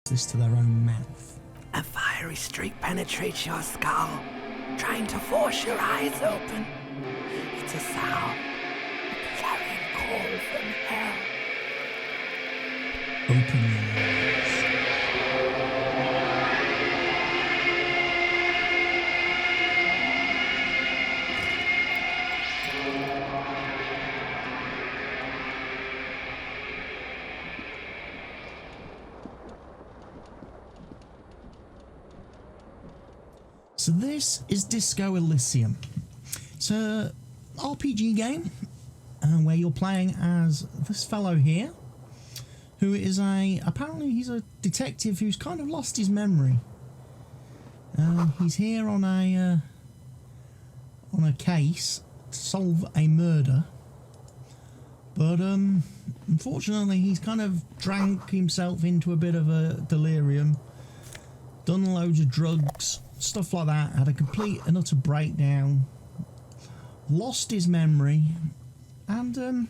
this to their own mouth. A fiery streak penetrates your skull, trying to force your eyes open. It's a sound, a clarion call from hell. Open your eyes. So this is Disco Elysium. It's a RPG game where you're playing as this fellow here, who is apparently he's a detective who's kind of lost his memory. He's here on a case to solve a murder, but unfortunately he's kind of drank himself into a bit of a delirium, done loads of drugs, stuff like that, had a complete and utter breakdown, lost his memory, and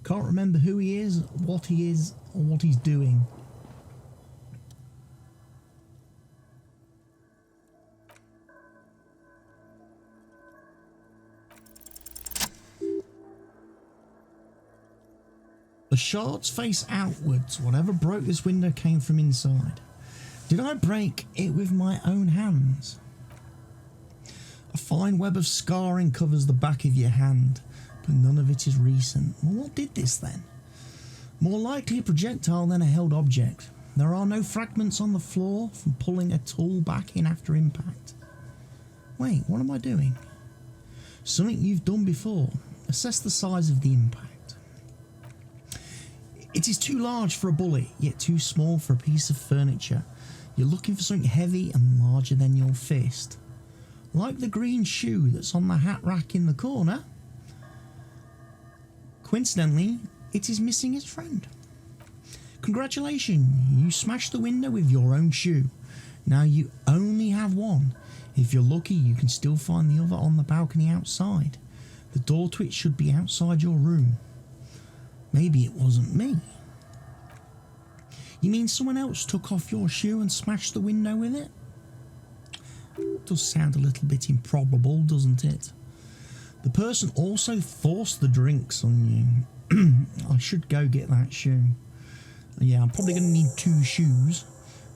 can't remember who he is, or what he's doing. The shards face outwards. Whatever broke this window came from inside. Did I break it with my own hands? A fine web of scarring covers the back of your hand, but none of it is recent. Well, what did this then? More likely a projectile than a held object. There are no fragments on the floor from pulling a tool back in after impact. Wait, what am I doing? Something you've done before. Assess the size of the impact. It is too large for a bullet, yet too small for a piece of furniture. You're looking for something heavy and larger than your fist. Like the green shoe that's on the hat rack in the corner. Coincidentally, it is missing its friend. Congratulations, you smashed the window with your own shoe. Now you only have one. If you're lucky, you can still find the other on the balcony outside. The door to it should be outside your room. Maybe it wasn't me. You mean someone else took off your shoe and smashed the window with it? Does sound a little bit improbable, doesn't it? The person also forced the drinks on you. I should go get that shoe. Yeah, I'm probably going to need 2 shoes.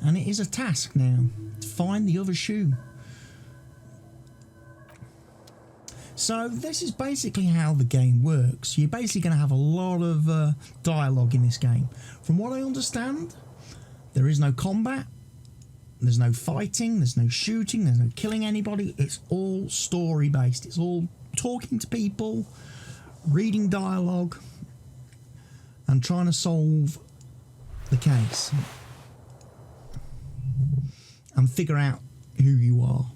And it is a task now to find the other shoe. So this is basically how the game works. You're basically going to have a lot of dialogue in this game. From what I understand, there is no combat, there's no fighting, there's no shooting, there's no killing anybody. It's all story based. It's all talking to people, reading dialogue, and trying to solve the case and figure out who you are.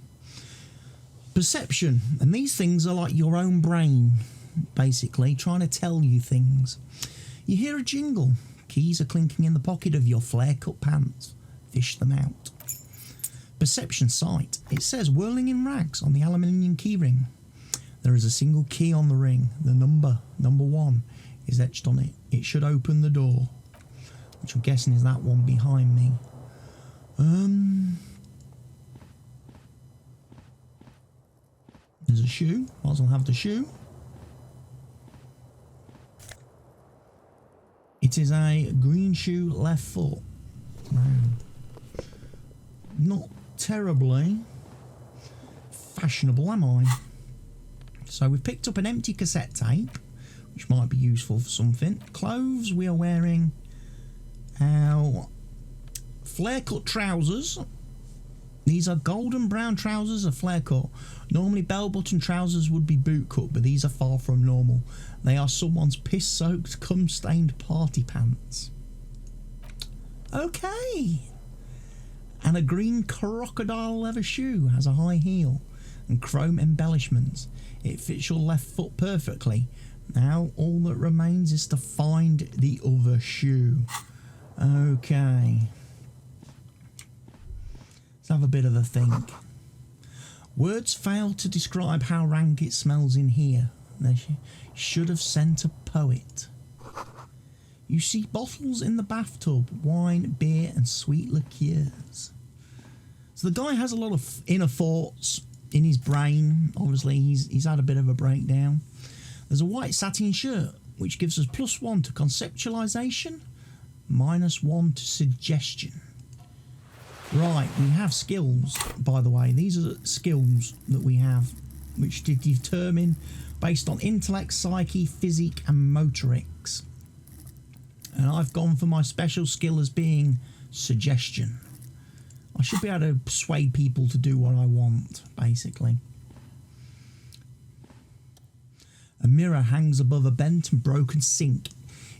Perception, and these things are like your own brain, basically, trying to tell you things. You hear a jingle. Keys are clinking in the pocket of your flare-cut pants. Fish them out. Perception sight. It says whirling in rags on the aluminium keyring. There is a single key on the ring. The number 1, is etched on it. It should open the door, which I'm guessing is that one behind me. There's a shoe. Might as well have the shoe. It is a green shoe, left foot. Not terribly fashionable, am I? So we've picked up an empty cassette tape, which might be useful for something. Clothes, we are wearing our flare-cut trousers. These are golden brown trousers, a flare cut. Normally bell-button trousers would be boot cut, but these are far from normal. They are someone's piss-soaked, cum-stained party pants. Okay. And a green crocodile leather shoe, has a high heel and chrome embellishments. It fits your left foot perfectly. Now all that remains is to find the other shoe. Okay. Let's have a bit of a think. Words fail to describe how rank it smells in here. They should have sent a poet. You see bottles in the bathtub, wine, beer and sweet liqueurs. So the guy has a lot of inner thoughts in his brain. Obviously, he's had a bit of a breakdown. There's a white satin shirt, which gives us +1 to conceptualization, -1 to suggestion. Right, we have skills, by the way. These are skills that we have, which to determine based on intellect, psyche, physique and motorics. And I've gone for my special skill as being suggestion. I should be able to persuade people to do what I want, basically. A mirror hangs above a bent and broken sink.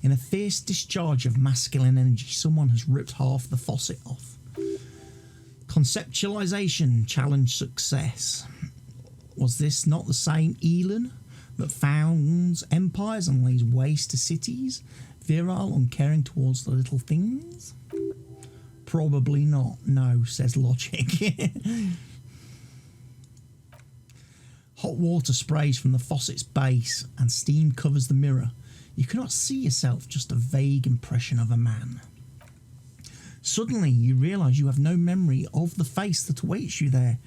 In a fierce discharge of masculine energy, someone has ripped half the faucet off. Conceptualization, challenge success. Was this not the same Elon that founds empires and lays waste to cities? Virile, uncaring towards the little things? Probably not. No, says logic. Hot water sprays from the faucet's base and steam covers the mirror. You cannot see yourself, just a vague impression of a man. Suddenly you realise you have no memory of the face that awaits you there,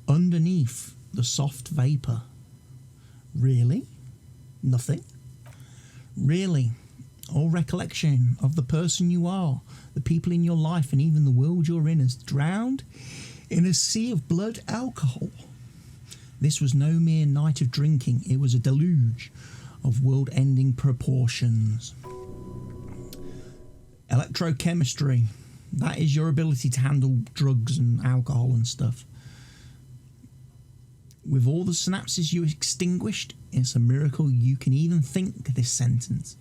underneath the soft vapour. Really? Nothing? Really? All recollection of the person you are, the people in your life and even the world you're in is drowned in a sea of blood alcohol. This was no mere night of drinking, it was a deluge of world-ending proportions. Electrochemistry, that is your ability to handle drugs and alcohol and stuff. With all the synapses you extinguished, it's a miracle you can even think this sentence.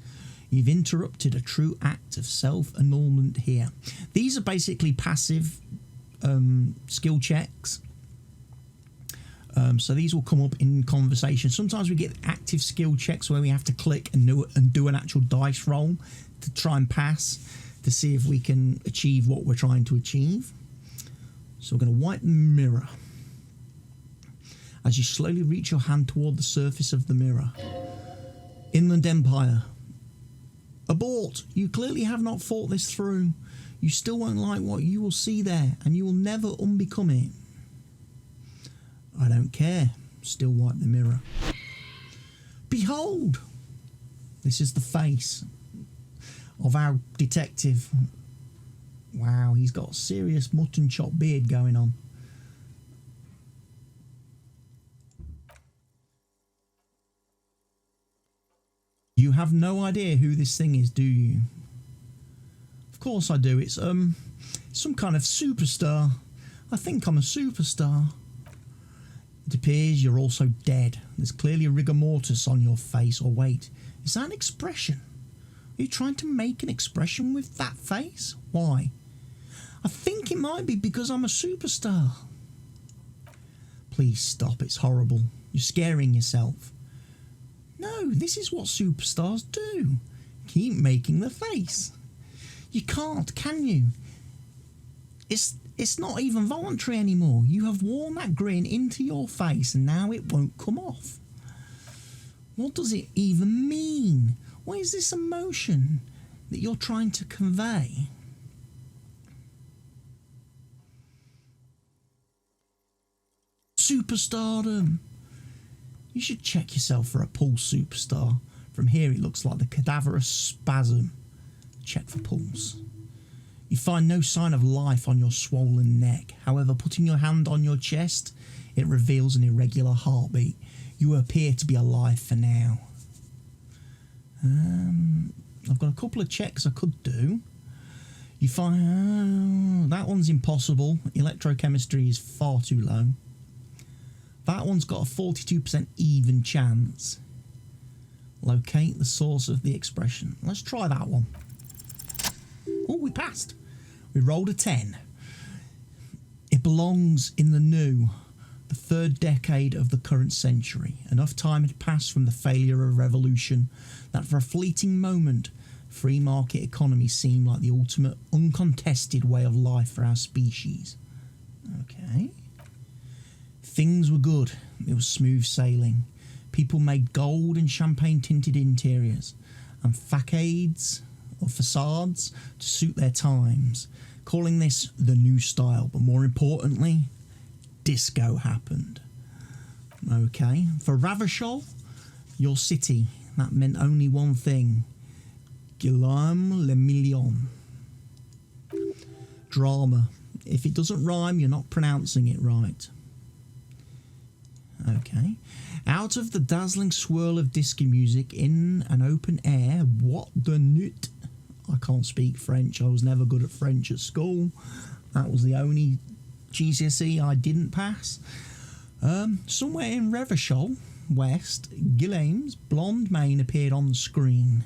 You've interrupted a true act of self-annulment here. These are basically passive skill checks. So these will come up in conversation. Sometimes we get active skill checks where we have to click and do an actual dice roll to try and pass to see if we can achieve what we're trying to achieve. So we're going to wipe the mirror. As you slowly reach your hand toward the surface of the mirror. Inland Empire. Abort! You clearly have not thought this through. You still won't like what you will see there, and you will never unbecome it. I don't care. Still wipe the mirror. Behold! This is the face of our detective. Wow, he's got a serious mutton chop beard going on. You have no idea who this thing is, do you? Of course I do. It's some kind of superstar. I think I'm a superstar. It appears you're also dead. There's clearly a rigor mortis on your face. Or wait, is that an expression? Are you trying to make an expression with that face? Why? I think it might be because I'm a superstar. Please stop, it's horrible. You're scaring yourself. No, this is what superstars do. Keep making the face. You can't, can you? It's not even voluntary anymore. You have worn that grin into your face and now it won't come off. What does it even mean? What is this emotion that you're trying to convey? Superstardom. You should check yourself for a pulse, superstar. From here it looks like the cadaverous spasm. Check for pulse. You find no sign of life on your swollen neck. However, putting your hand on your chest, it reveals an irregular heartbeat. You appear to be alive for now. I've got a couple of checks I could do. You find... that one's impossible. Electrochemistry is far too low. That one's got a 42% even chance. Locate the source of the expression. Let's try that one. Oh, we passed. We rolled a 10. It belongs in the new, the third decade of the current century. Enough time had passed from the failure of revolution that for a fleeting moment, free market economy seemed like the ultimate uncontested way of life for our species. Okay. Things were good. It was smooth sailing. People made gold and champagne tinted interiors and facades or facades to suit their times, calling this the new style. But more importantly, disco happened. Okay, for Ravachol, your city, that meant only one thing: Guillaume le Million. Drama. If it doesn't rhyme, you're not pronouncing it right. Okay. Out of the dazzling swirl of disco music in an open air, what the nut? I can't speak French. I was never good at French at school. That was the only GCSE I didn't pass. Somewhere in Revachol, West, Guillaume's blonde mane appeared on the screen.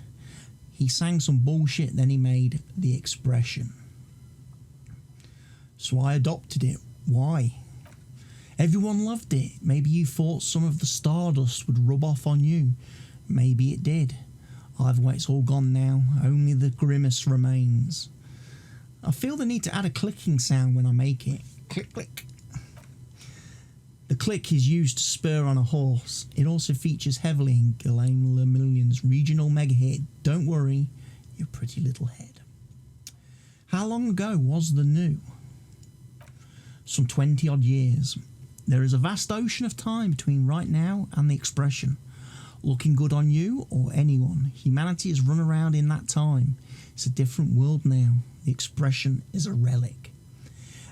He sang some bullshit, then he made the expression. So I adopted it. Why? Everyone loved it. Maybe you thought some of the stardust would rub off on you. Maybe it did. Either way, it's all gone now. Only the grimace remains. I feel the need to add a clicking sound when I make it. Click, click. The click is used to spur on a horse. It also features heavily in Guillaume Le Million's regional mega hit, Don't Worry, Your Pretty Little Head. How long ago was the new? Some 20 odd years. There is a vast ocean of time between right now and the expression. Looking good on you or anyone. Humanity has run around in that time. It's a different world now. The expression is a relic.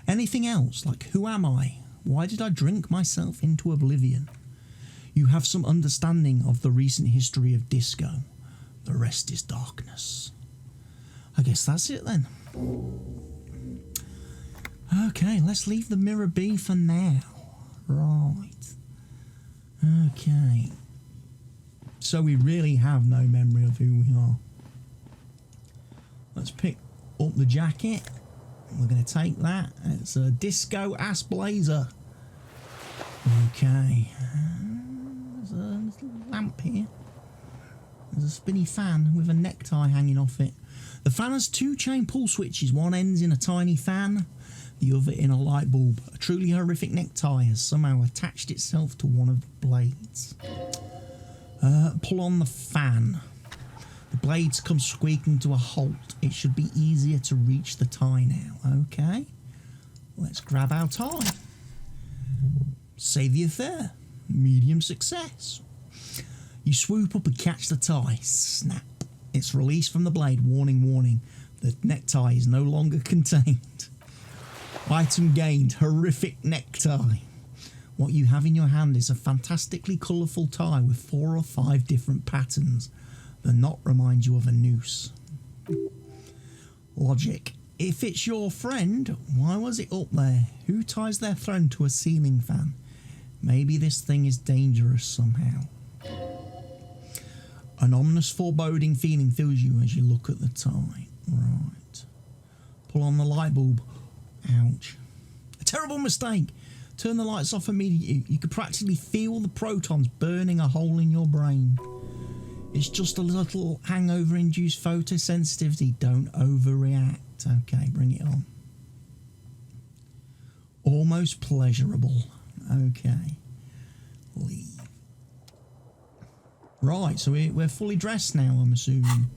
Anything else, like who am I? Why did I drink myself into oblivion? You have some understanding of the recent history of disco. The rest is darkness. I guess that's it then. Okay, let's leave the mirror be for now. Right. Okay. So we really have no memory of who we are. Let's pick up the jacket. We're going to take that. It's a disco ass blazer. Okay. There's a little lamp here. There's a spinny fan with a necktie hanging off it. The fan has two chain pull switches. One ends in a tiny fan, the other in a light bulb. A truly horrific necktie has somehow attached itself to one of the blades. Pull on the fan. The blades come squeaking to a halt. It should be easier to reach the tie now. Okay. Let's grab our tie. Savior there. Medium success. You swoop up and catch the tie. Snap. It's released from the blade. Warning, warning. The necktie is no longer contained. Item gained. Horrific necktie. What you have in your hand is a fantastically colourful tie with 4 or 5 different patterns. The knot reminds you of a noose. Logic. If it's your friend, why was it up there? Who ties their friend to a ceiling fan? Maybe this thing is dangerous somehow. An ominous foreboding feeling fills you as you look at the tie. Right. Pull on the light bulb. Ouch. A terrible mistake. Turn the lights off immediately. You could practically feel the protons burning a hole in your brain. It's just a little hangover-induced photosensitivity. Don't overreact. Okay, bring it on. Almost pleasurable. Okay. Leave. Right, so we're fully dressed now, I'm assuming.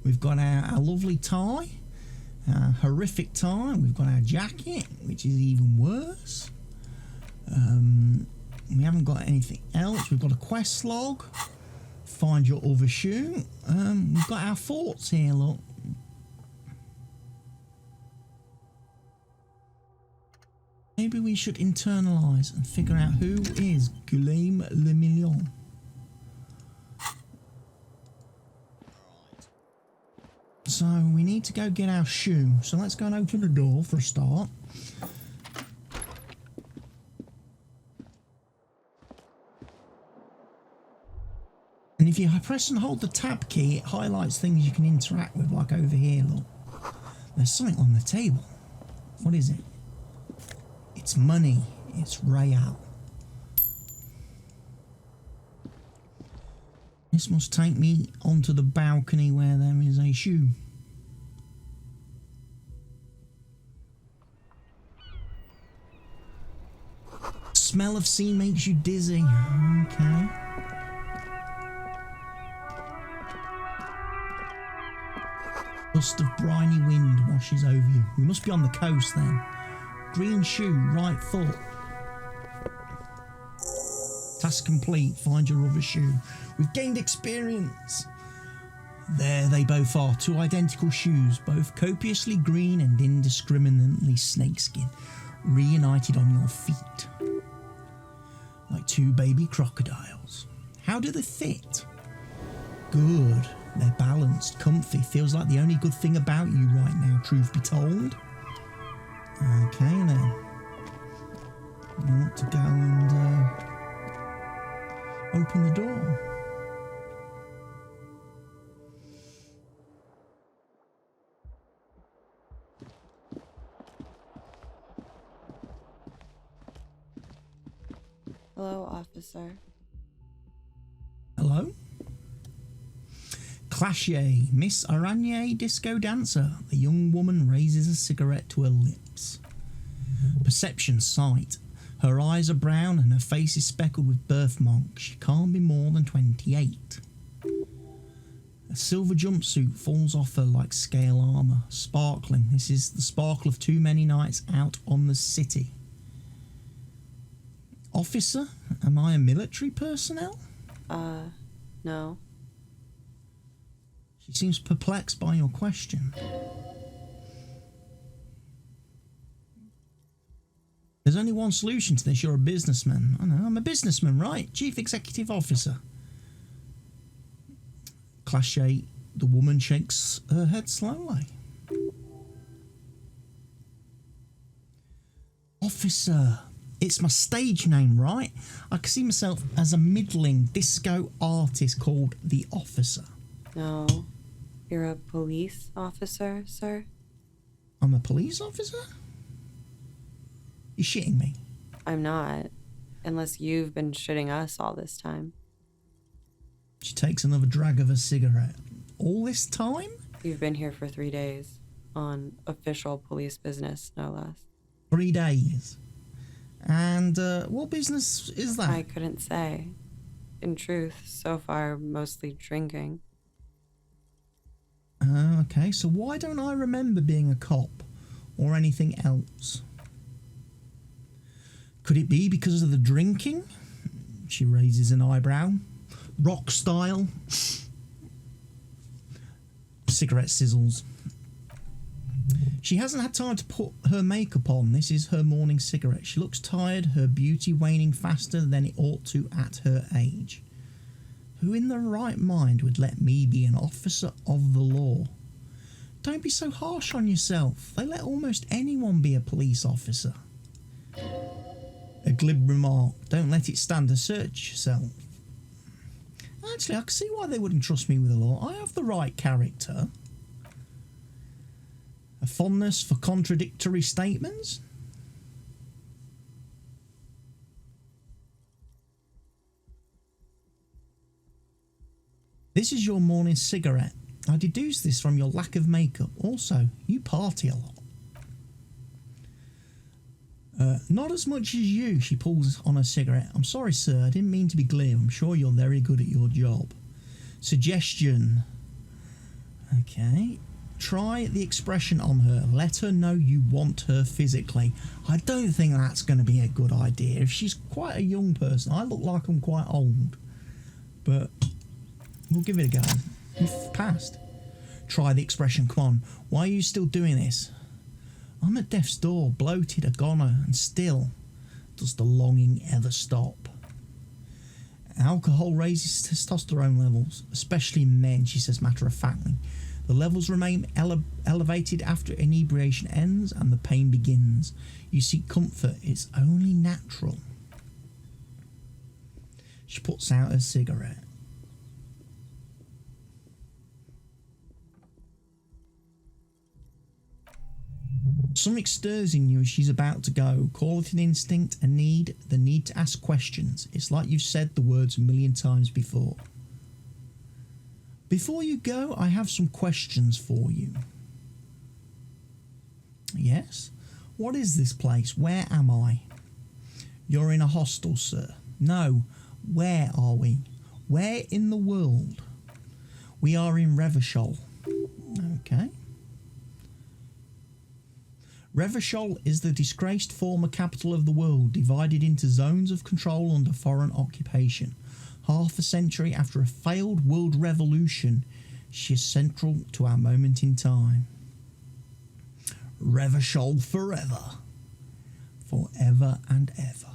We've got our lovely tie. Our horrific tie. We've got our jacket, which is even worse. We haven't got anything else. We've got a quest log. Find your other shoe. We've got our forts here, look. Maybe we should internalise and figure out who is Guillaume Le Million. So we need to go get our shoe. So let's go and open the door for a start. And if you press and hold the tab key, it highlights things you can interact with, like over here, look. There's something on the table. What is it? It's money. It's real. This must take me onto the balcony where there is a shoe. Smell of sea makes you dizzy. Okay. Gust of briny wind washes over you. We must be on the coast then. Green shoe, right foot. Task complete. Find your other shoe. We've gained experience. There they both are. Two identical shoes, both copiously green and indiscriminately snakeskin, reunited on your feet. Like two baby crocodiles. How do they fit? Good. They're balanced, comfy. Feels like the only good thing about you right now, truth be told. Okay then. I want to go and open the door. Hello, officer. Hello? Clashier, Miss Araignée Disco Dancer. The young woman raises a cigarette to her lips. Perception, sight. Her eyes are brown and her face is speckled with birthmarks. She can't be more than 28. A silver jumpsuit falls off her like scale armour, sparkling. This is the sparkle of too many nights out on the city. Officer, am I a military personnel? No. She seems perplexed by your question. There's only one solution to this. You're a businessman. I know, I'm a businessman, right? Chief Executive Officer. Clashe, the woman shakes her head slowly. Officer. It's my stage name, right? I can see myself as a middling disco artist called The Officer. No. You're a police officer, sir? I'm a police officer? You're shitting me. I'm not. Unless you've been shitting us all this time. She takes another drag of her cigarette. All this time? You've been here for 3 days. On official police business, no less. 3 days. And what business is that? I couldn't say. In truth, so far, mostly drinking. Okay, so why don't I remember being a cop or anything else? Could it be because of the drinking? She raises an eyebrow. Rock style. Cigarette sizzles. She hasn't had time to put her makeup on. This is her morning cigarette. She looks tired, her beauty waning faster than it ought to at her age. Who in their right mind would let me be an officer of the law? Don't be so harsh on yourself. They let almost anyone be a police officer. A glib remark. Don't let it stand to search yourself. Actually, I can see why they wouldn't trust me with the law. I have the right character. A fondness for contradictory statements? This is your morning cigarette. I deduce this from your lack of makeup. Also, you party a lot. Not as much as you, she pulls on her cigarette. I'm sorry, sir, I didn't mean to be glib. I'm sure you're very good at your job. Suggestion. Okay. Try the expression on her. Let her know you want her physically. I don't think that's going to be a good idea. If she's quite a young person, I look like I'm quite old. But we'll give it a go. You've passed. Try the expression. Come on. Why are you still doing this? I'm at death's door, bloated, a goner, and still does the longing ever stop? Alcohol raises testosterone levels, especially in men, she says matter-of-factly. The levels remain elevated after inebriation ends and the pain begins. You seek comfort. It's only natural. She puts out her cigarette. Something stirs in you as she's about to go. Call it an instinct, a need, the need to ask questions. It's like you've said the words a million times before. Before you go, I have some questions for you. Yes? What is this place? Where am I? You're in a hostel, sir. No. Where are we? Where in the world? We are in Revachol. Okay. Revachol is the disgraced former capital of the world, divided into zones of control under foreign occupation. Half a century after a failed world revolution, she is central to our moment in time. Revachol forever. Forever and ever.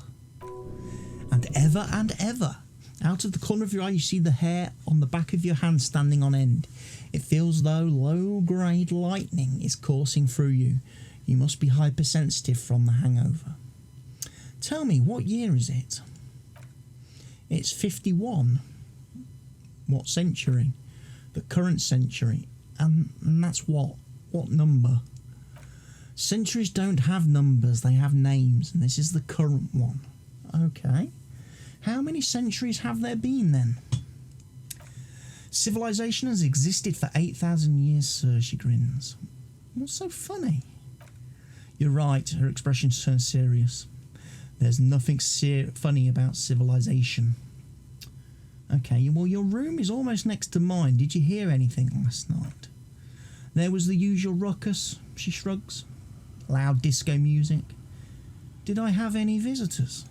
And ever and ever. Out of the corner of your eye, you see the hair on the back of your hand standing on end. It feels though low-grade lightning is coursing through you. You must be hypersensitive from the hangover. Tell me, what year is it? It's 51. What century? The current century. And that's what? What number? Centuries don't have numbers, they have names, and this is the current one. Okay. How many centuries have there been then? Civilization has existed for 8,000 years, sir, she grins. What's so funny? You're right, her expression turns serious. There's nothing funny about civilization. Okay, well, your room is almost next to mine. Did you hear anything last night? There was the usual ruckus, she shrugs. Loud disco music. Did I have any visitors?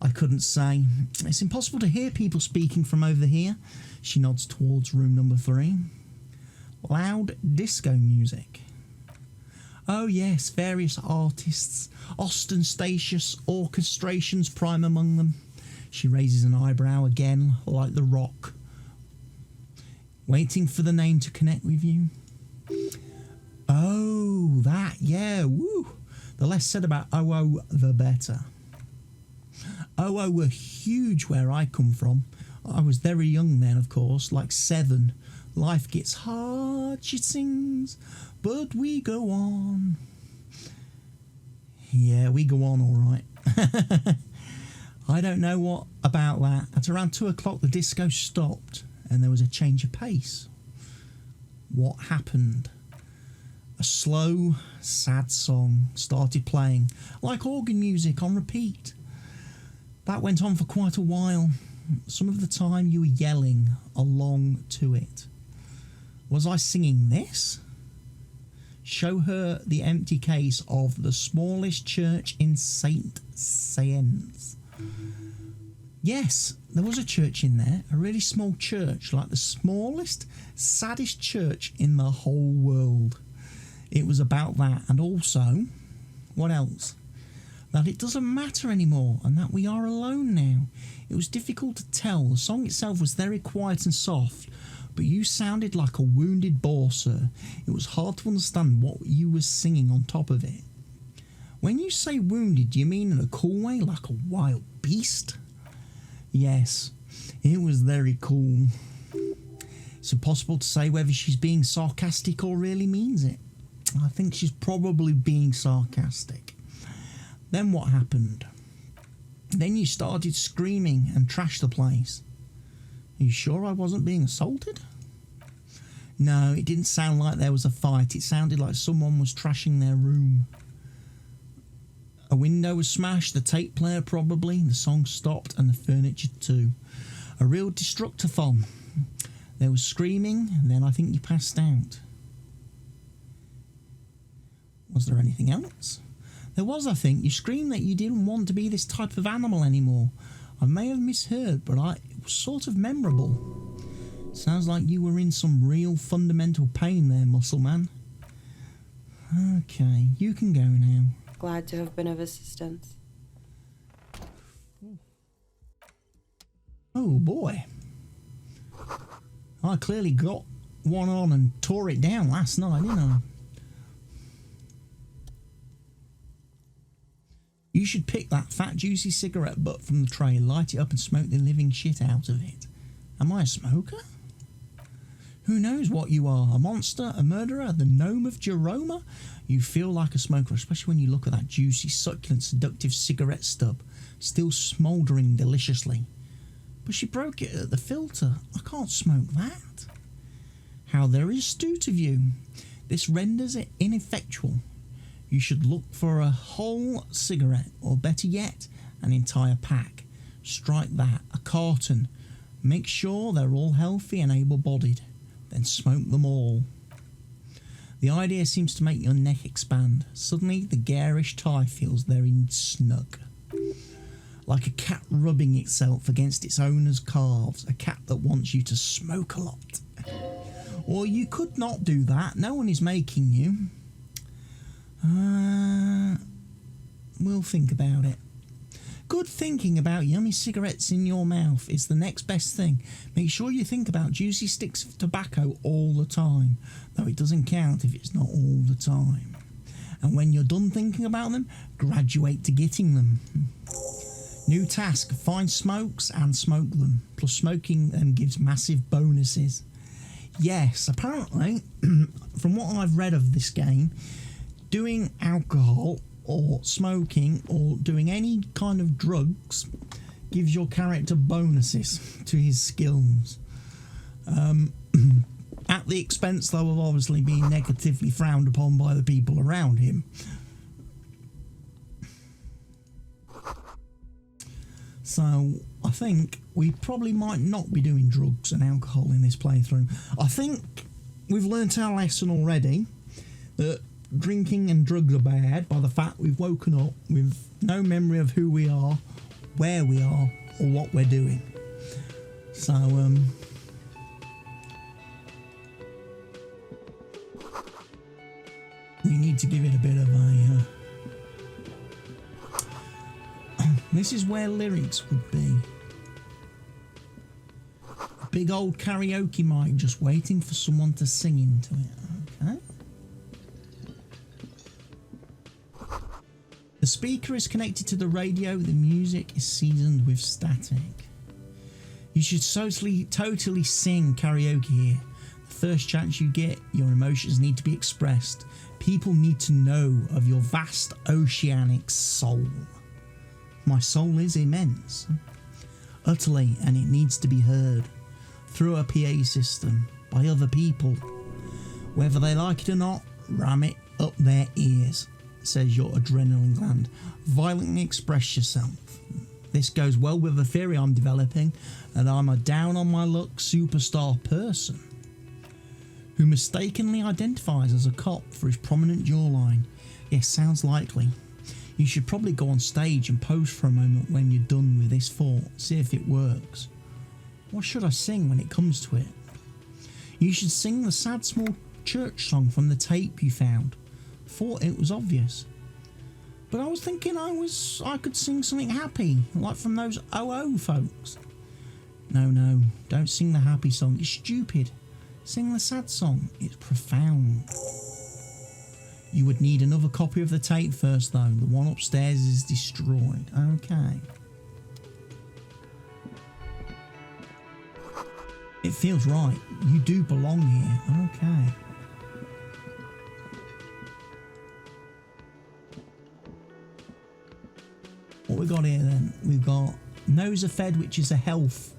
I couldn't say. It's impossible to hear people speaking from over here. She nods towards room number 3. Loud disco music. Oh yes, various artists. Ostentatious orchestrations prime among them. She raises an eyebrow again, like the Rock. Waiting for the name to connect with you. Oh, that, yeah, woo. The less said about OO, the better. OO were huge where I come from. I was very young then, of course, like 7. Life gets hard, she sings, but we go on. Yeah, we go on all right. I don't know what about that. At around 2 o'clock, the disco stopped and there was a change of pace. What happened? A slow, sad song started playing, like organ music on repeat. That went on for quite a while. Some of the time you were yelling along to it. Was I singing this? Show her the empty case of the smallest church in Saint Saëns. Yes, there was a church in there, a really small church, like the smallest, saddest church in the whole world. It was about that, and also, what else? That it doesn't matter anymore, and that we are alone now. It was difficult to tell. The song itself was very quiet and soft, but you sounded like a wounded boar, sir. It was hard to understand what you were singing on top of it. When you say wounded, do you mean in a cool way, like a wild beast? Yes, it was very cool. It's impossible to say whether she's being sarcastic or really means it. I think she's probably being sarcastic. Then what happened? Then you started screaming and trashed the place. Are you sure I wasn't being assaulted? No, it didn't sound like there was a fight. It sounded like someone was trashing their room. A window was smashed, the tape player probably, the song stopped, and the furniture too. A real destructathon. There was screaming, and then I think you passed out. Was there anything else? There was, I think. You screamed that you didn't want to be this type of animal anymore. I may have misheard, but it was sort of memorable. Sounds like you were in some real fundamental pain there, muscle man. Okay, you can go now. Glad to have been of assistance. Oh boy. I clearly got one on and tore it down last night, didn't I? You should pick that fat juicy cigarette butt from the tray, light it up and smoke the living shit out of it. Am I a smoker? Who knows what you are? A monster? A murderer? The gnome of Jeroma? You feel like a smoker, especially when you look at that juicy, succulent, seductive cigarette stub, still smouldering deliciously. But she broke it at the filter. I can't smoke that. How very astute of you. This renders it ineffectual. You should look for a whole cigarette, or better yet, an entire pack. Strike that, a carton. Make sure they're all healthy and able-bodied. Then smoke them all. The idea seems to make your neck expand. Suddenly, the garish tie feels very snug. Like a cat rubbing itself against its owner's calves. A cat that wants you to smoke a lot. Or you could not do that. No one is making you. We'll think about it. Good thinking about yummy cigarettes in your mouth is the next best thing. Make sure you think about juicy sticks of tobacco all the time, though it doesn't count if it's not all the time. And when you're done thinking about them, graduate to getting them. New task, find smokes and smoke them. Plus smoking them gives massive bonuses. Yes, apparently, from what I've read of this game, doing alcohol or smoking or doing any kind of drugs gives your character bonuses to his skills. At the expense, though, of obviously being negatively frowned upon by the people around him. So I think we probably might not be doing drugs and alcohol in this playthrough. I think we've learnt our lesson already, that drinking and drugs are bad by the fact we've woken up with no memory of who we are, where we are, or what we're doing. So, we need to give it a bit of a... this is where lyrics would be. A big old karaoke mic just waiting for someone to sing into it. Okay. The speaker is connected to the radio. The music is seasoned with static. You should totally sing karaoke here. The first chance you get, your emotions need to be expressed. People need to know of your vast oceanic soul. My soul is immense. Utterly, and it needs to be heard. Through a PA system. By other people. Whether they like it or not, ram it up their ears. Says your adrenaline gland. Violently express yourself. This goes well with the theory I'm developing that I'm a down on my luck superstar person who mistakenly identifies as a cop for his prominent jawline. Yes, sounds likely. You should probably go on stage and pose for a moment when you're done with this thought. See if it works. What should I sing when it comes to it? You should sing the sad small church song from the tape you found. Thought it was obvious, but I was thinking I could sing something happy, like from those OO folks. No, don't sing the happy song, it's stupid. Sing the sad song, it's profound. You would need another copy of the tape first though, the one upstairs is destroyed. Okay. It feels right, you do belong here, okay. What we got here then? We've got Nosafed, which is a health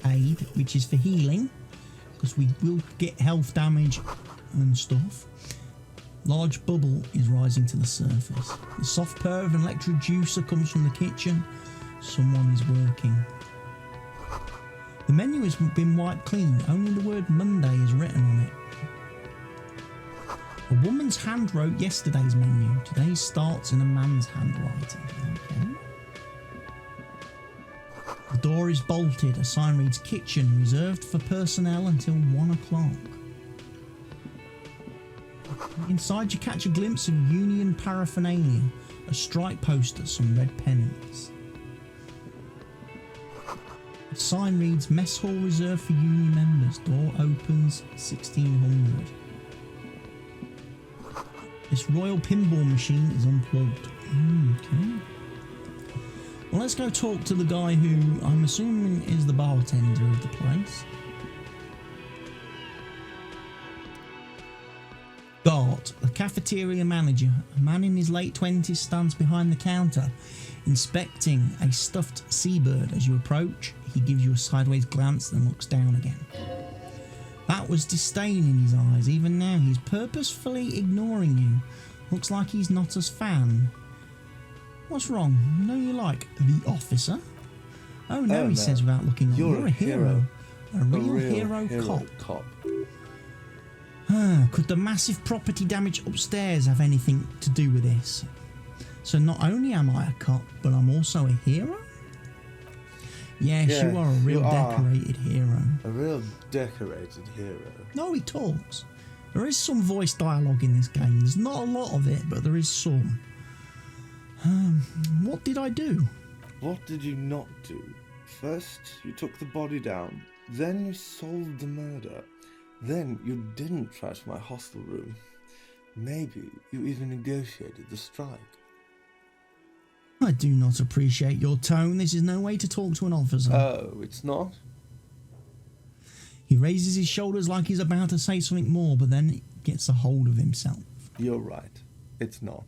aid, which is for healing, because we will get health damage and stuff. Large bubble is rising to the surface. The soft purr of an electric juicer comes from the kitchen. Someone is working. The menu has been wiped clean. Only the word Monday is written on it. A woman's hand wrote yesterday's menu. Today starts in a man's handwriting. Okay. The door is bolted. A sign reads kitchen reserved for personnel until 1 o'clock. Inside you catch a glimpse of union paraphernalia. A strike poster, some red pennants. The sign reads mess hall reserved for union members. Door opens 1600. This royal pinball machine is unplugged. Okay. Well, let's go talk to the guy who I'm assuming is the bartender of the place. Gart, the cafeteria manager. A man in his late 20s stands behind the counter, inspecting a stuffed seabird. As you approach, he gives you a sideways glance, then looks down again. That was disdain in his eyes. Even now, he's purposefully ignoring you. Looks like he's not as fan. What's wrong? No, you like the officer? Oh no, he says without looking up. You're a hero. A real hero cop. Could the massive property damage upstairs have anything to do with this? So not only am I a cop, but I'm also a hero? Yes, you are a real decorated hero. A real decorated hero. No, he talks. There is some voice dialogue in this game. There's not a lot of it, but there is some. What did I do? What did you not do? First, you took the body down. Then you solved the murder. Then you didn't trash my hostel room. Maybe you even negotiated the strike. I do not appreciate your tone. This is no way to talk to an officer. Oh, it's not? He raises his shoulders like he's about to say something more, but then gets a hold of himself. You're right. It's not.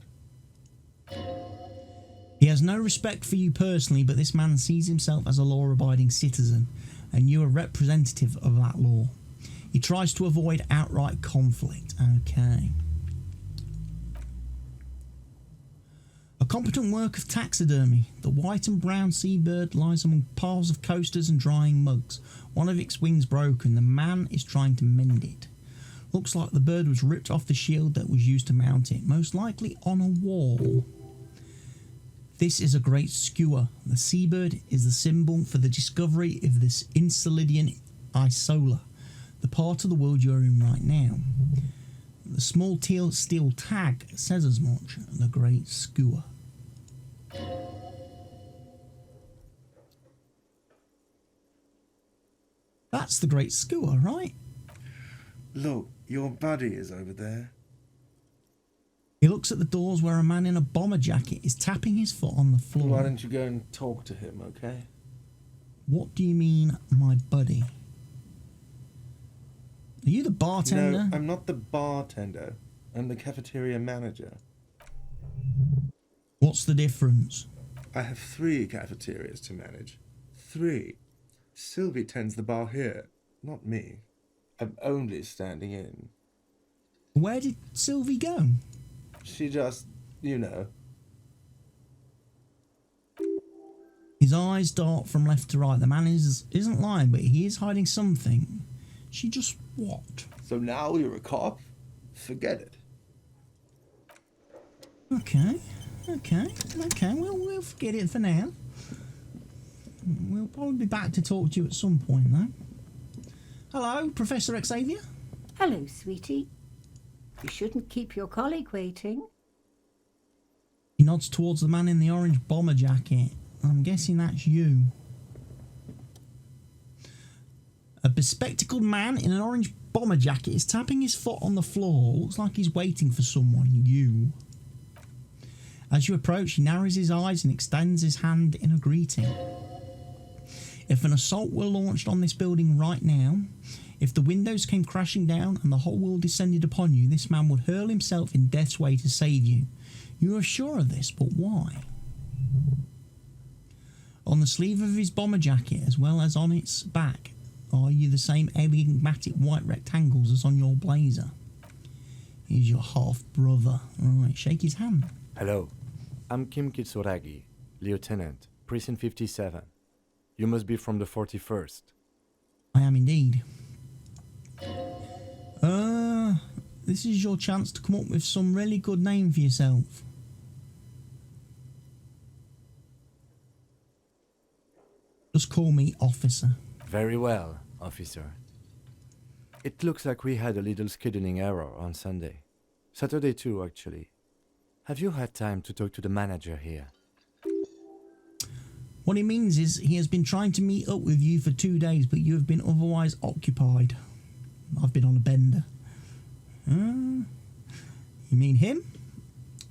He has no respect for you personally, but this man sees himself as a law-abiding citizen, and you are representative of that law. He tries to avoid outright conflict. Okay. A competent work of taxidermy. The white and brown seabird lies among piles of coasters and drying mugs. One of its wings broken. The man is trying to mend it. Looks like the bird was ripped off the shield that was used to mount it, most likely on a wall. This is a great skewer. The seabird is the symbol for the discovery of this Insulidian isola, the part of the world you're in right now. The small steel tag says as much. The great skewer. That's the great skewer, right? Look, your buddy is over there. He looks at the doors where a man in a bomber jacket is tapping his foot on the floor. Why don't you go and talk to him, okay? What do you mean, my buddy? Are you the bartender? No, I'm not the bartender. I'm the cafeteria manager. What's the difference? I have 3 cafeterias to manage. 3. Sylvie tends the bar here, not me. I'm only standing in. Where did Sylvie go? She just, you know. His eyes dart from left to right. The man isn't lying, but he is hiding something. She just what? So now you're a cop? Forget it. Okay. We'll forget it for now. We'll probably be back to talk to you at some point, though. Hello, Professor Xavier. Hello, sweetie. You shouldn't keep your colleague waiting. He nods towards the man in the orange bomber jacket. I'm guessing that's you. A bespectacled man in an orange bomber jacket is tapping his foot on the floor. Looks like he's waiting for someone. You. As you approach, he narrows his eyes and extends his hand in a greeting. If an assault were launched on this building right now, if the windows came crashing down and the whole world descended upon you, this man would hurl himself in death's way to save you. You are sure of this, but why? On the sleeve of his bomber jacket, as well as on its back, are you the same enigmatic white rectangles as on your blazer? He's your half-brother. Right, shake his hand. Hello, I'm Kim Kitsuragi, Lieutenant, Precinct 57. You must be from the 41st. I am indeed. This is your chance to come up with some really good name for yourself. Just call me Officer. Very well, officer. It looks like we had a little scheduling error on Sunday. Saturday too, actually. Have you had time to talk to the manager here? What he means is he has been trying to meet up with you for 2 days, but you have been otherwise occupied. I've been on a bender. You mean him?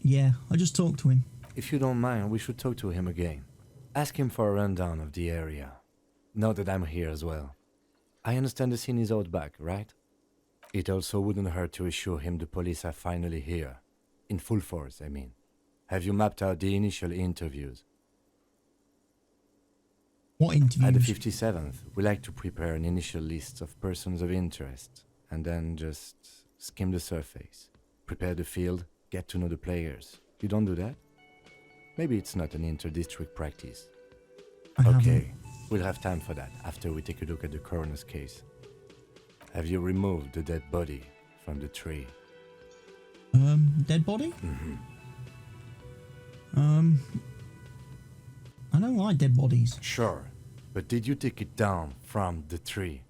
Yeah, I just talked to him. If you don't mind, we should talk to him again. Ask him for a rundown of the area. Now that I'm here as well. I understand the scene is out back, right? It also wouldn't hurt to assure him the police are finally here. In full force, I mean. Have you mapped out the initial interviews? What interviews? At the 57th, we like to prepare an initial list of persons of interest, and then just skim the surface. Prepare the field, get to know the players. You don't do that? Maybe it's not an inter-district practice. Okay, we'll have time for that after we take a look at the coroner's case. Have you removed the dead body from the tree. Dead body? Mm-hmm. I don't like dead bodies. Sure, but did you take it down from the tree?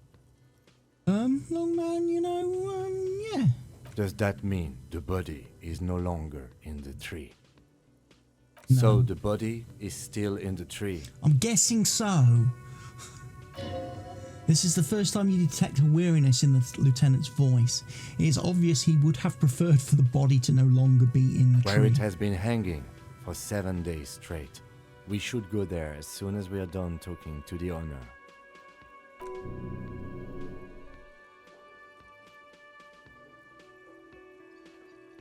Long man, yeah. Does that mean the body is no longer in the tree? No. So the body is still in the tree. I'm guessing so. This is the first time you detect a weariness in the lieutenant's voice. It is obvious he would have preferred for the body to no longer be in the Where tree. it has been hanging for 7 days straight. We should go there as soon as we are done talking to the owner.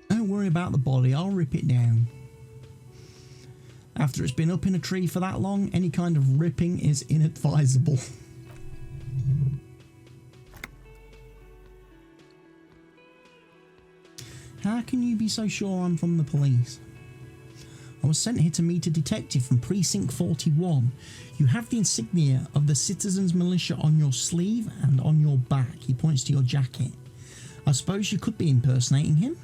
Don't worry about the body, I'll rip it down. After it's been up in a tree for that long, any kind of ripping is inadvisable. How can you be so sure I'm from the police? I was sent here to meet a detective from Precinct 41. You have the insignia of the Citizens Militia on your sleeve and on your back. He points to your jacket. I suppose you could be impersonating him?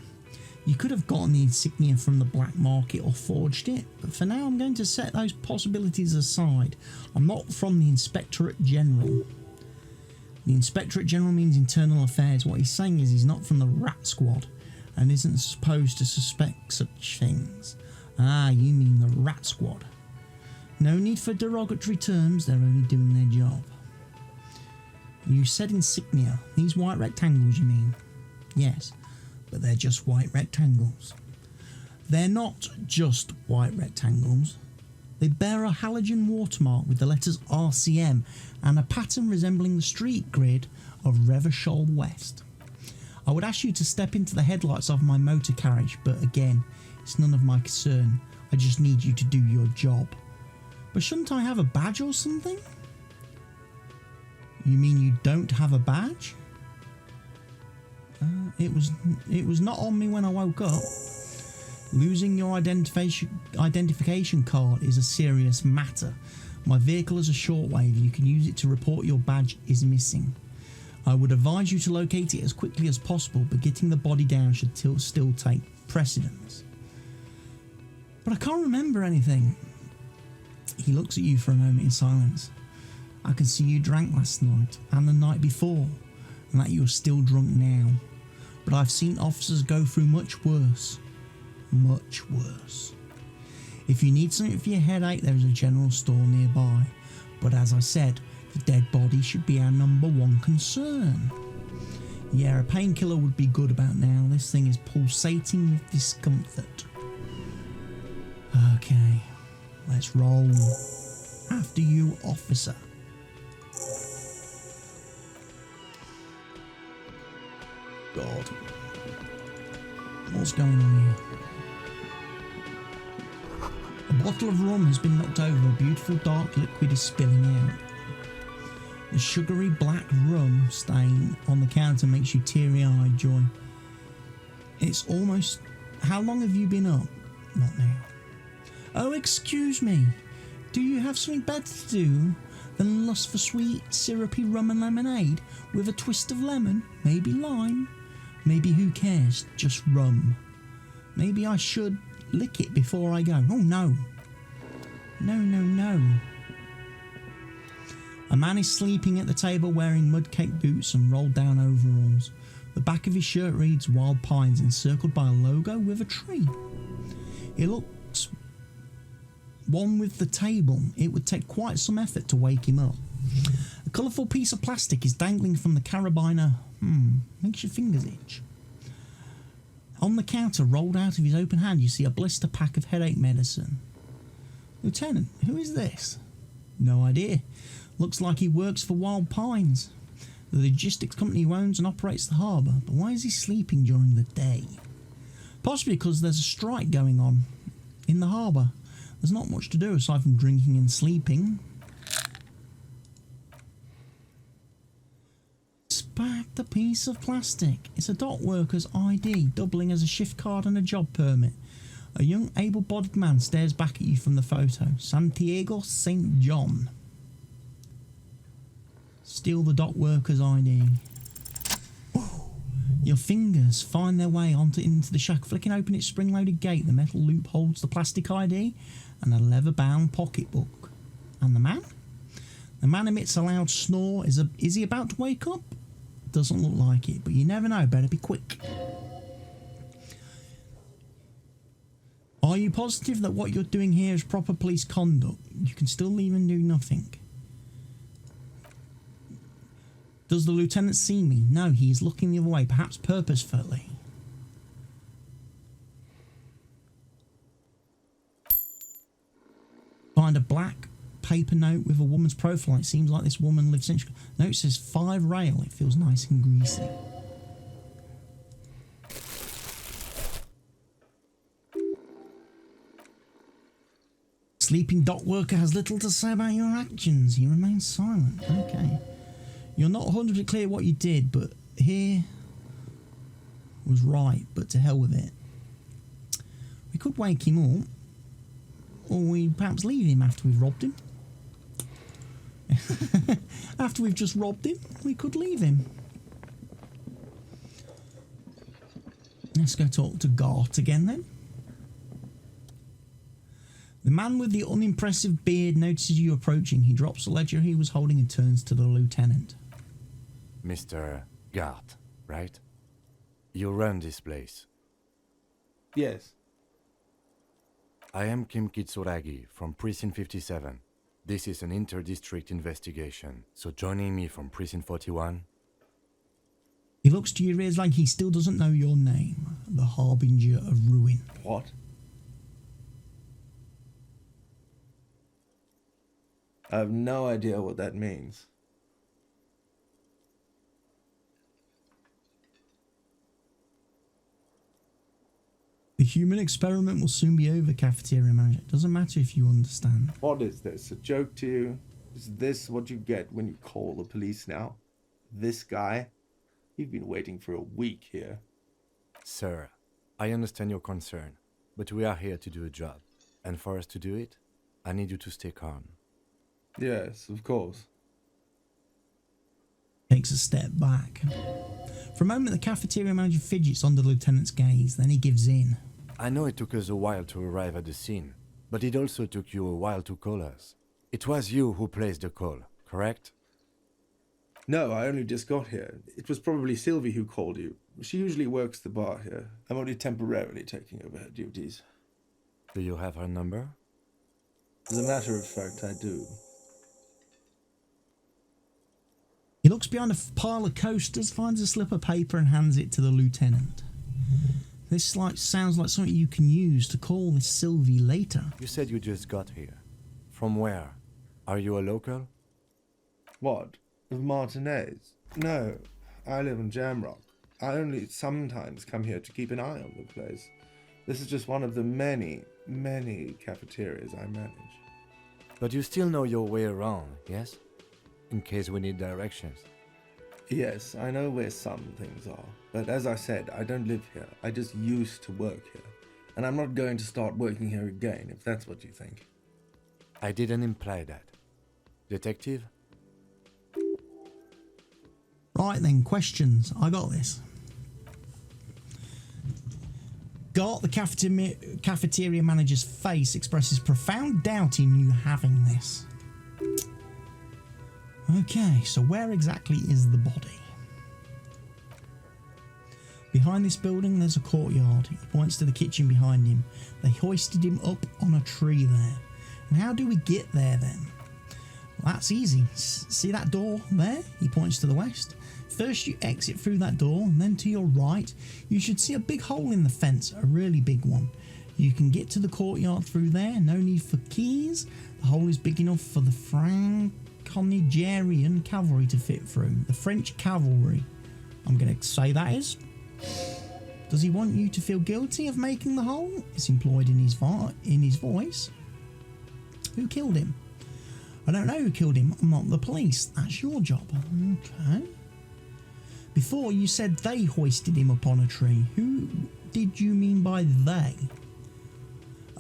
You could have gotten the insignia from the black market or forged it, but for now I'm going to set those possibilities aside. I'm not from the Inspectorate General. The Inspectorate General means Internal Affairs. What he's saying is he's not from the Rat Squad and isn't supposed to suspect such things. Ah, you mean the Rat Squad. No need for derogatory terms, they're only doing their job. You said insignia. These white rectangles, you mean? Yes, but they're just white rectangles. They're not just white rectangles. They bear a halogen watermark with the letters RCM and a pattern resembling the street grid of Revershol West. I would ask you to step into the headlights of my motor carriage, but again, it's none of my concern. I just need you to do your job. But shouldn't I have a badge or something? You mean you don't have a badge? It was not on me when I woke up. Losing your identification card is a serious matter. My vehicle is a shortwave. You can use it to report your badge is missing. I would advise you to locate it as quickly as possible, but getting the body down should still take precedence. But I can't remember anything. He looks at you for a moment in silence. I can see you drank last night and the night before, and that you're still drunk now. But I've seen officers go through much worse. Much worse. If you need something for your headache, there is a general store nearby. But as I said, the dead body should be our #1 concern. Yeah, a painkiller would be good about now. This thing is pulsating with discomfort. Okay, let's roll. After you, officer. God. What's going on here? A bottle of rum has been knocked over. A beautiful dark liquid is spilling out. The sugary black rum stain on the counter makes you teary-eyed, Joy. It's almost... How long have you been up? Not now. Oh, excuse me. Do you have something better to do than lust for sweet, syrupy rum and lemonade with a twist of lemon? Maybe lime? Maybe who cares? Just rum. Maybe I should lick it before I go. Oh, no. No, no, no. A man is sleeping at the table wearing mud-caked boots and rolled-down overalls. The back of his shirt reads Wild Pines, encircled by a logo with a tree. It looks one with the table. It would take quite some effort to wake him up. A colourful piece of plastic is dangling from the carabiner. Makes your fingers itch. On the counter, rolled out of his open hand, you see a blister pack of headache medicine. Lieutenant, who is this? No idea. Looks like he works for Wild Pines, the logistics company who owns and operates the harbour. But why is he sleeping during the day? Possibly because there's a strike going on in the harbour. There's not much to do aside from drinking and sleeping. Spat the piece of plastic. It's a dock worker's ID, doubling as a shift card and a job permit. A young able-bodied man stares back at you from the photo. Santiago St. John. Steal the dock worker's ID. Ooh, Your fingers find their way into the shack, flicking open its spring-loaded gate. The metal loop holds the plastic ID and a leather-bound pocketbook. And the man? The man emits a loud snore. Is he about to wake up? Doesn't look like it, but you never know. Better be quick. Are you positive that what you're doing here is proper police conduct? You can still leave and do nothing. Does the lieutenant see me? No, he is looking the other way, perhaps purposefully. Find a black paper note with a woman's profile. It seems like this woman lives in... Note says 5 rail. It feels nice and greasy. Sleeping dock worker has little to say about your actions. He remains silent. Okay. You're not 100% clear what you did, but here was right, but to hell with it. We could wake him up, or we perhaps leave him after we've robbed him. After we've just robbed him, we could leave him. Let's go talk to Gart again then. The man with the unimpressive beard notices you approaching. He drops the ledger he was holding and turns to the lieutenant. Mr. Gart, right? You run this place. Yes. I am Kim Kitsuragi from Precinct 57. This is an inter-district investigation, so joining me from Precinct 41... He looks to your ears like he still doesn't know your name, the harbinger of ruin. What? I have no idea what that means. The human experiment will soon be over, cafeteria manager. It doesn't matter if you understand. What is this? A joke to you? Is this what you get when you call the police now? This guy? You've been waiting for a week here. Sir, I understand your concern, but we are here to do a job. And for us to do it, I need you to stay calm. Yes, of course. Takes a step back. For a moment, the cafeteria manager fidgets under the lieutenant's gaze, then he gives in. I know it took us a while to arrive at the scene, but it also took you a while to call us. It was you who placed the call, correct? No, I only just got here. It was probably Sylvie who called you. She usually works the bar here. I'm only temporarily taking over her duties. Do you have her number? As a matter of fact, I do. He looks behind a pile of coasters, finds a slip of paper and hands it to the lieutenant. This sounds like something you can use to call this Sylvie later. You said you just got here. From where? Are you a local? What? Of Martinez? No, I live in Jamrock. I only sometimes come here to keep an eye on the place. This is just one of the many, many cafeterias I manage. But you still know your way around, yes? In case we need directions. Yes, I know where some things are. But as I said, I don't live here. I just used to work here. And I'm not going to start working here again, if that's what you think. I didn't imply that. Detective? Right then, questions. I got this. Gart, the cafeteria manager's face expresses profound doubt in you having this. Okay, so where exactly is the body? Behind this building, there's a courtyard. He points to the kitchen behind him. They hoisted him up on a tree there. And how do we get there then? Well, that's easy. See that door there? He points to the west. First you exit through that door, and then to your right, you should see a big hole in the fence, a really big one. You can get to the courtyard through there, no need for keys. The hole is big enough for the Franco-Nigerian cavalry to fit through. The French cavalry, I'm going to say that is. Does he want you to feel guilty of making the hole? It's implied in his voice. Who killed him? I don't know who killed him. I'm not the police. That's your job. Okay. Before you said they hoisted him upon a tree. Who did you mean by they?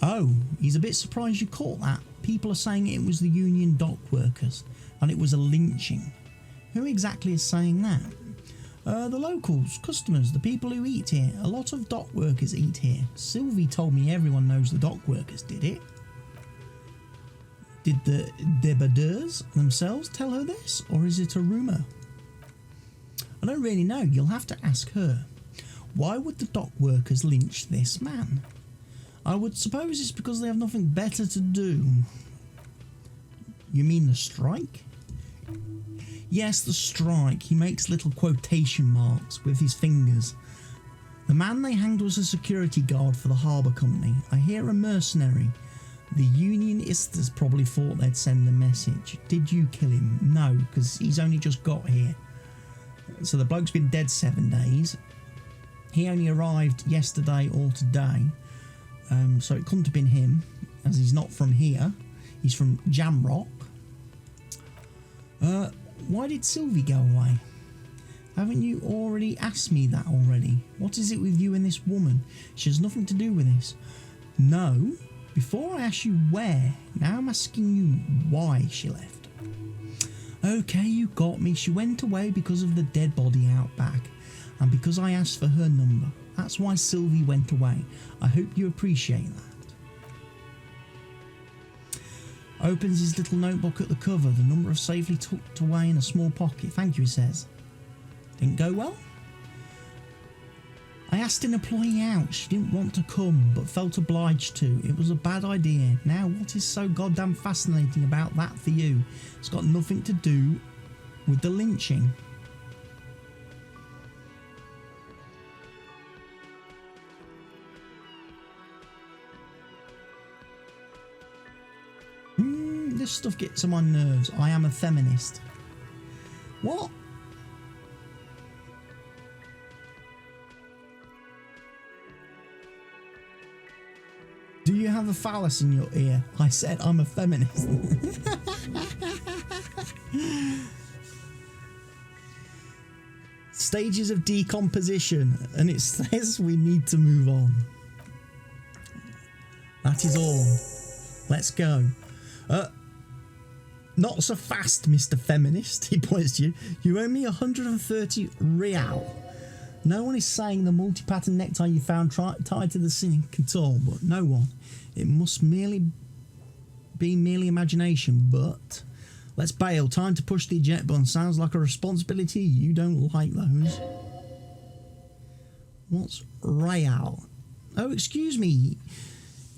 Oh, he's a bit surprised you caught that. People are saying it was the union dock workers and it was a lynching. Who exactly is saying that? The locals, customers, the people who eat here. A lot of dock workers eat here. Sylvie told me everyone knows the dock workers did it. Did the debardeurs themselves tell her this, or is it a rumour? I don't really know. You'll have to ask her. Why would the dock workers lynch this man? I would suppose it's because they have nothing better to do. You mean the strike? Yes, the strike. He makes little quotation marks with his fingers. The man they hanged was a security guard for the harbour company. I hear a mercenary. The Unionists probably thought they'd send a message. Did you kill him? No, because he's only just got here. So the bloke's been dead 7 days. He only arrived yesterday or today. So it couldn't have been him, as he's not from here. He's from Jamrock. Why did Sylvie go away? Haven't you already asked me that already? What is it with you and this woman? She has nothing to do with this. No. Before I ask you where, now I'm asking you why she left. Okay, you got me. She went away because of the dead body out back, and because I asked for her number. That's why Sylvie went away. I hope you appreciate that. Opens his little notebook at the cover, the number of safely tucked away in a small pocket. Thank you, he says. Didn't go well? I asked an employee out. She didn't want to come, but felt obliged to. It was a bad idea. Now, what is so goddamn fascinating about that for you? It's got nothing to do with the lynching. This stuff gets on my nerves. I am a feminist. What? Do you have a phallus in your ear? I said I'm a feminist. Stages of decomposition, and it says we need to move on. That is all. Let's go. Not so fast, Mr. Feminist, he points to you. You owe me 130 real. No one is saying the multi-pattern necktie you found tied to the sink at all, but no one. It must be merely imagination, but... Let's bail. Time to push the eject button. Sounds like a responsibility. You don't like those. What's real? Oh, excuse me.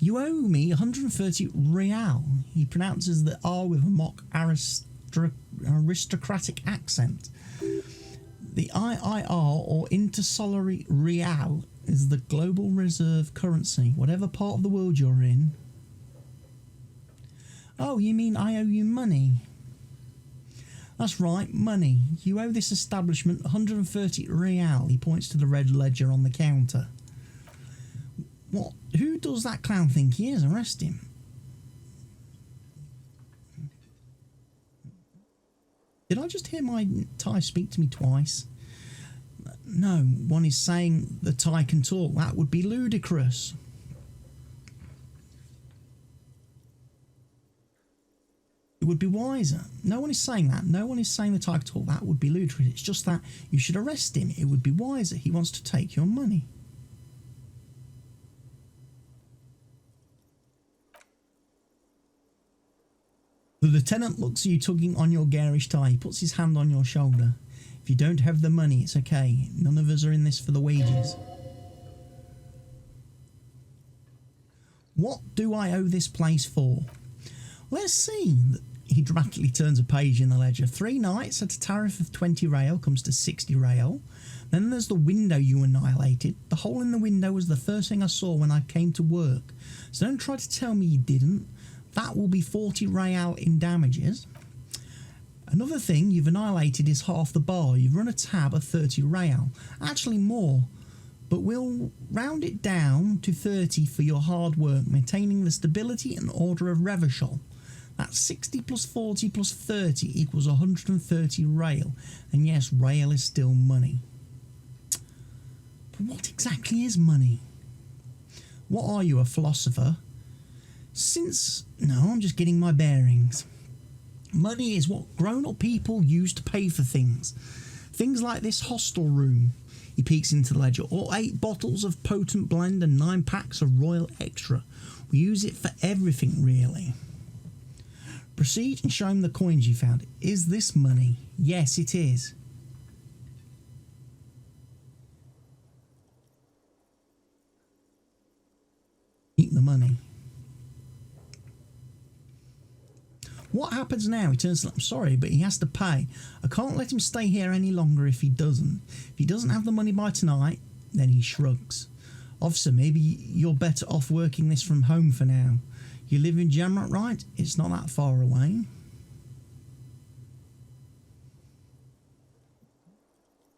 You owe me 130 real. He pronounces the R with a mock aristocratic accent. The IIR, or Intersolary Real, is the global reserve currency. Whatever part of the world you're in. Oh, you mean I owe you money? That's right, money. You owe this establishment 130 real. He points to the red ledger on the counter. What? Who does that clown think he is? Arrest him. Did I just hear my tie speak to me twice? No, one is saying the tie can talk. That would be ludicrous. It would be wiser. No one is saying that. No one is saying the tie can talk. That would be ludicrous. It's just that you should arrest him. It would be wiser. He wants to take your money. The lieutenant looks at you tugging on your garish tie. He puts his hand on your shoulder. If you don't have the money, it's okay. None of us are in this for the wages. What do I owe this place for? Let's see. He dramatically turns a page in the ledger. 3 nights at a tariff of 20 real comes to 60 real. Then there's the window you annihilated. The hole in the window was the first thing I saw when I came to work. So don't try to tell me you didn't. That will be 40 real in damages. Another thing you've annihilated is half the bar. You've run a tab of 30 real. Actually more. But we'll round it down to 30 for your hard work, maintaining the stability and order of Revachol. That's 60 plus 40 plus 30 equals 130 real. And yes, real is still money. But what exactly is money? What are you, a philosopher? No, I'm just getting my bearings. Money is what grown-up people use to pay for things. Things like this hostel room. He peeks into the ledger. Or 8 bottles of potent blend and 9 packs of Royal Extra. We use it for everything, really. Proceed and show him the coins you found. Is this money? Yes, it is. Keep the money. What happens now? He turns to, I'm sorry, but he has to pay. I can't let him stay here any longer if he doesn't. If he doesn't have the money by tonight, then he shrugs. Officer, maybe you're better off working this from home for now. You live in Jamrock, right? It's not that far away.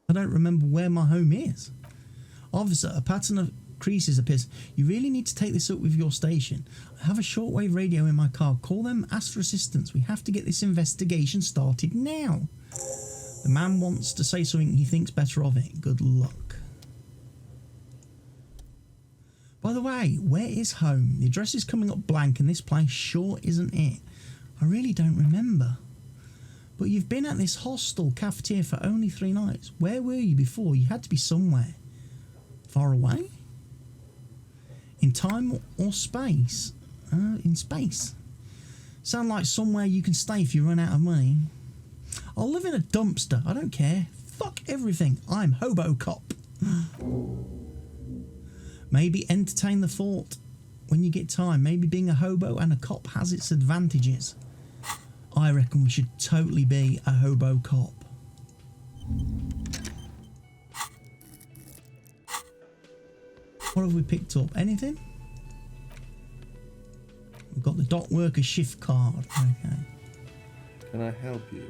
I don't remember where my home is. Officer, a pattern of creases appears. You really need to take this up with your station. I have a shortwave radio in my car. Call them, ask for assistance. We have to get this investigation started now. The man wants to say something he thinks better of it. Good luck. By the way, where is home? The address is coming up blank and this place sure isn't it. I really don't remember. But you've been at this hostel cafeteria for only 3 nights. Where were you before? You had to be somewhere. Far away? In time or space? In space. Sound like somewhere you can stay if you run out of money. I'll live in a dumpster. I don't care. Fuck everything. I'm Hobo Cop. Maybe entertain the thought when you get time. Maybe being a hobo and a cop has its advantages. I reckon we should totally be a hobo cop. What have we picked up? Anything? We've got the dock worker shift card. Okay. Can I help you?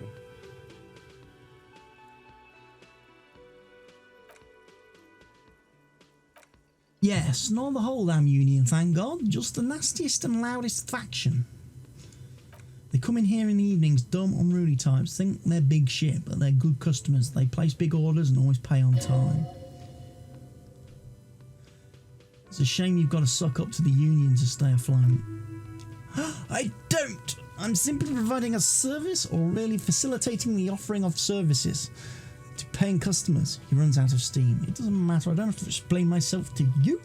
Yes, not the whole damn union, thank God. Just the nastiest and loudest faction. They come in here in the evenings, dumb, unruly types. Think they're big shit, but they're good customers. They place big orders and always pay on time. It's a shame you've got to suck up to the union to stay afloat. I don't! I'm simply providing a service, or really facilitating the offering of services to paying customers. He runs out of steam. It doesn't matter, I don't have to explain myself to you.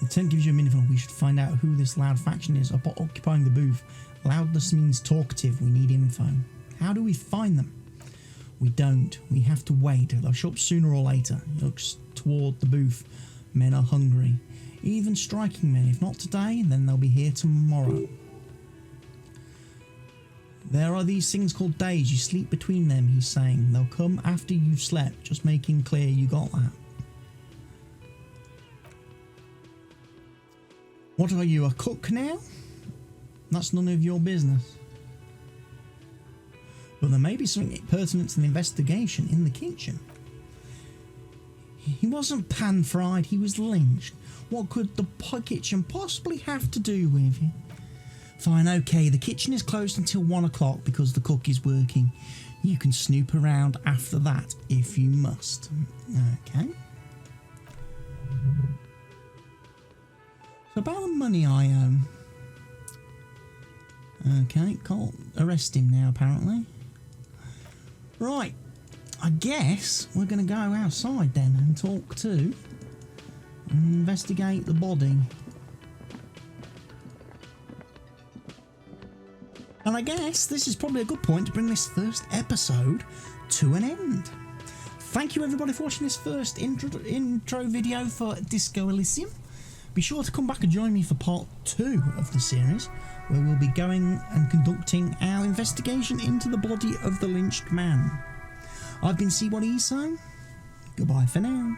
The tent gives you a miniphone. We should find out who this loud faction is occupying the booth. Loudness means talkative. We need info. How do we find them? We don't. We have to wait. They'll show up sooner or later. He looks toward the booth. Men are hungry. Even striking men. If not today, then they'll be here tomorrow. There are these things called days. You sleep between them, he's saying. They'll come after you've slept. Just making clear you got that. What are you, a cook now? That's none of your business. But there may be something pertinent to the investigation in the kitchen. He wasn't pan-fried, he was lynched. What could the kitchen possibly have to do with it? Fine, okay, the kitchen is closed until 1 o'clock because the cook is working. You can snoop around after that if you must. Okay. So about the money I owe. Okay, can't arrest him now apparently. Right, I guess we're going to go outside then and talk to and investigate the body. And I guess this is probably a good point to bring this first episode to an end. Thank you everybody for watching this first intro video for Disco Elysium. Be sure to come back and join me for part 2 of the series, where we'll be going and conducting our investigation into the body of the lynched man. I've been See What He's Saying. Goodbye for now.